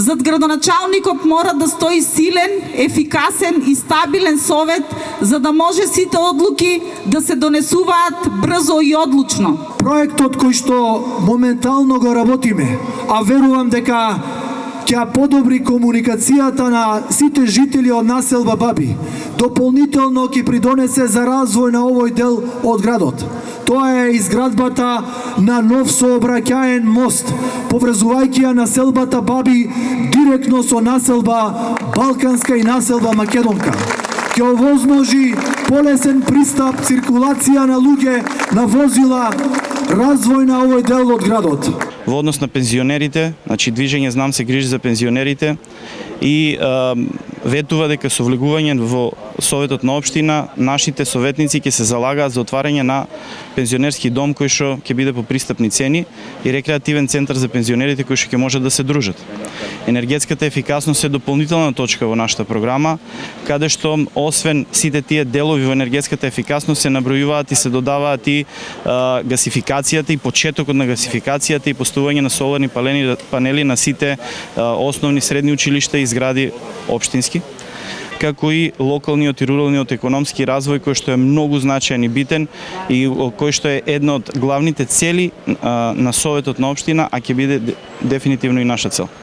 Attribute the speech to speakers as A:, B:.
A: Зад градоначалникот мора да стои силен, ефикасен и стабилен совет за да може сите одлуки да се донесуваат брзо и одлучно.
B: Проектот кој што моментално го работиме, а верувам дека ќе подобри комуникацијата на сите жители од населба Баби, дополнително ќе придонесе за развој на овој дел од градот. Тоа е изградбата на нов сообраќаен мост, поврзувајќи ја населбата Баби директно со населба Балканска и населба Македонка. Ќе овозможи полесен пристап, циркулација на луѓе, на возила, развој на овој дел од градот.
C: Во однос на пензионерите, значи движење знам се грижи за пензионерите и ветува дека со влегување во Советот на општина, нашите советници ќе се залагаат за отварање на пензионерски дом кој што ќе биде по пристапни цени и рекреативен центар за пензионерите кои што ќе може да се дружат. Енергетската ефикасност е дополнителна точка во нашата програма, каде што освен сите тие делови во енергетската ефикасност се набројуваат и се додаваат и гасификацијата и почетокот на гасификацијата и поставување на соларни панели на сите основни средни училишта и згради општински, како и локалниот и руралниот економски развој кој што е многу значаен и битен и кој што е една од главните цели на Советот на општина, а ќе биде дефинитивно и наша цел.